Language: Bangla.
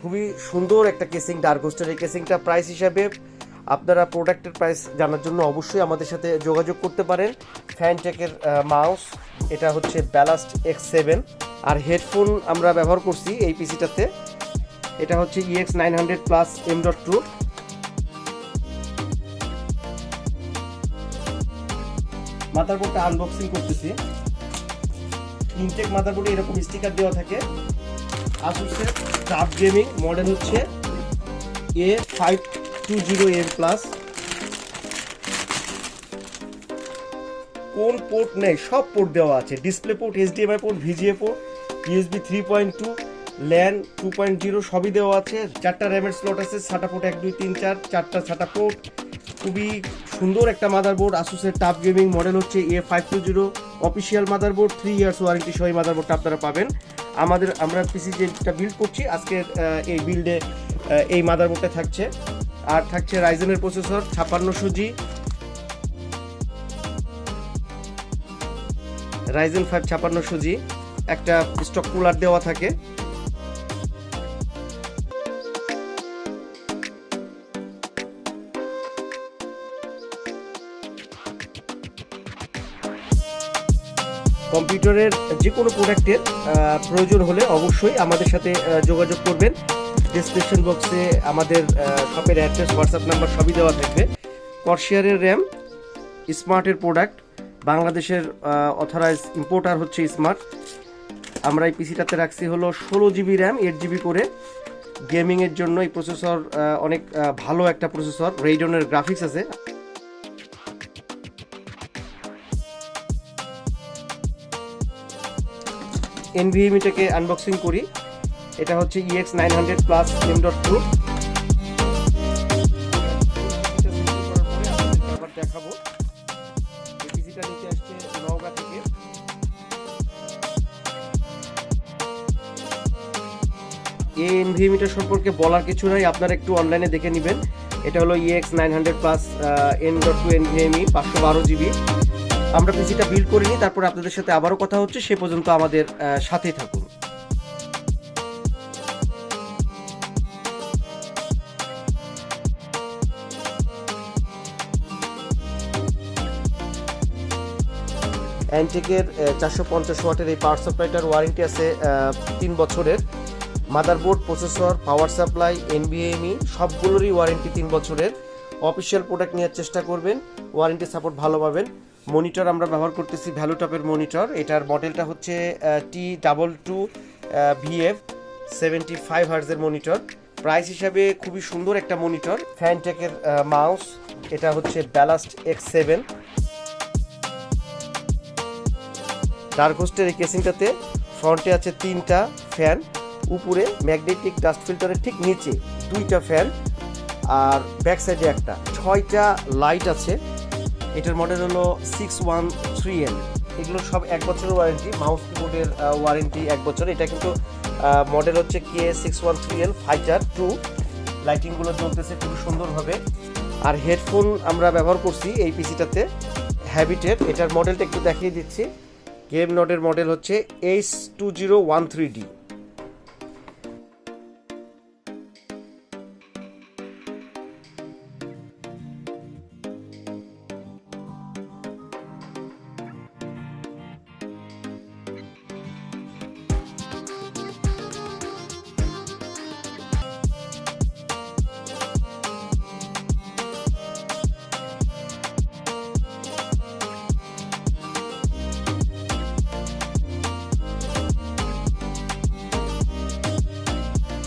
খুবই সুন্দর একটা কেসিং 𝗟𝗏 এই কেসিংটা প্রাইস হিসাবে আপনারা প্রোডাক্টের প্রাইস জানার জন্য অবশ্যই আমাদের সাথে যোগাযোগ করতে পারেন। ফ্যানটেকের মাউস, এটা হচ্ছে ব্যালাস্ট X7, আর হেডফোন আমরা ব্যবহার করছি এই পিসিটাতে, এটা হচ্ছে EX900+ M.2। মাদারবোর্ডটা আনবক্সিং করতেছি। ইনটেক মাদারবোর্ডে এরকম স্টিকার দেওয়া থাকে। আসুসের টাফ গেমিং মডেল হচ্ছে A5200M+। কোন পোর্ট নেই, সব পোর্ট দেওয়া আছে। Display port, HDMI port, VGA port, USB 3.2, LAN 2.0 সবই দেওয়া আছে। 4টা র্যামের স্লট আছে, SATA পোর্ট 1 2 3 4, 4টা SATA পোর্ট। খুবই সুন্দর একটা মাদারবোর্ড। আসুসের টাফ গেমিং মডেল হচ্ছে A520 official motherboard, 3 years warranty সহ এই মাদারবোর্ডটা আপনারা পাবেন। আমরা পিসি যেটা বিল্ড করছি আজকের এই বিল্ডে এই মাদারবোর্ডটা থাকছে। আর থাকছে রাইজেনের প্রসেসর 5600G, Ryzen 5 5600G, একটা স্টক কুলার দেওয়া থাকে। কম্পিউটারের যে কোনো প্রোডাক্টের প্রয়োজন হলে অবশ্যই আমাদের সাথে যোগাযোগ করবেন। ডেসক্রিপশন বক্সে আমাদের শপের অ্যাড্রেস, হোয়াটসঅ্যাপ নাম্বার সবই দেওয়া থাকবে। কর্সিয়ারের র্যাম, স্মার্টের প্রোডাক্ট, বাংলাদেশের অথরাইজ ইম্পোর্টার হচ্ছে স্মার্ট। আমরা এই পিসিটাতে রাখছি হলো 16GB র্যাম, 8GB করে। গেমিংয়ের জন্য এই প্রসেসর অনেক ভালো একটা প্রসেসর, রেইডনের গ্রাফিক্স আছে। 𝗟𝗵𝗍𝗻টাকে আনবক্সিং করি। এটা হচ্ছে EX900+ M.2। দেখাবো এই পিসিটা নিতে আসছে নওগাঁ থেকে। 𝗟𝗵𝗍𝗻টা সম্পর্কে বলার কিছু নাই, আপনারা একটু অনলাইনে দেখে নেবেন। এটা হলো EX900+ M.2 NVMe 512GB। আমরা পিসিটা বিল্ড করিনি, তারপর আপনাদের সাথে আবারও কথা হচ্ছে। সে পর্যন্ত আমাদের সাথেই থাকুন। অ্যান্টেকের 450 ওয়াটের এই পাওয়ার সাপ্লাইটার ওয়ারেন্টি আছে 3 বছরের। Motherboard, processor, power supply, NVMe সবগুলোরই ওয়ারেন্টি 3 বছরের। অফিসিয়াল প্রোডাক্ট নেওয়ার চেষ্টা করবেন, ওয়ারেন্টি সাপোর্ট ভালো পাবেন। মনিটর আমরা ব্যবহার করতেছি 𝗬𝗏𝗏 মনিটর। এটার মডেলটা হচ্ছে 𝗬𝗏𝗏𝗏 75Hz মনিটর। প্রাইস হিসাবে খুবই সুন্দর একটা মনিটর। ফ্যানটেকের মাউস, এটা হচ্ছে ব্যালাস্ট X7। 𝗟𝗏𝗏𝗏 এই কেসিংটাতে ফ্রন্টে আছে 3টা ফ্যান, উপরে ম্যাগনেটিক ডাস্ট ফিল্টারের ঠিক নিচে 2টা ফ্যান, আর ব্যাক সাইডে একটা, 6টা লাইট আছে। এটার মডেল হলো 613L। এগুলো সব 1 বছরের ওয়ারেন্টি। মাউস কিবোর্ডের ওয়ারেন্টি 1 বছর। এটা কিন্তু মডেল হচ্ছে K613L ফাইটার 2। লাইটিংগুলো জ্বলতেছে খুব সুন্দরভাবে। আর হেডফোন আমরা ব্যবহার করছি এই পিসিটাতে হ্যাবিটের। এটার মডেলটা একটু দেখিয়ে দিচ্ছি। গেম নোটের মডেল হচ্ছে H2013D।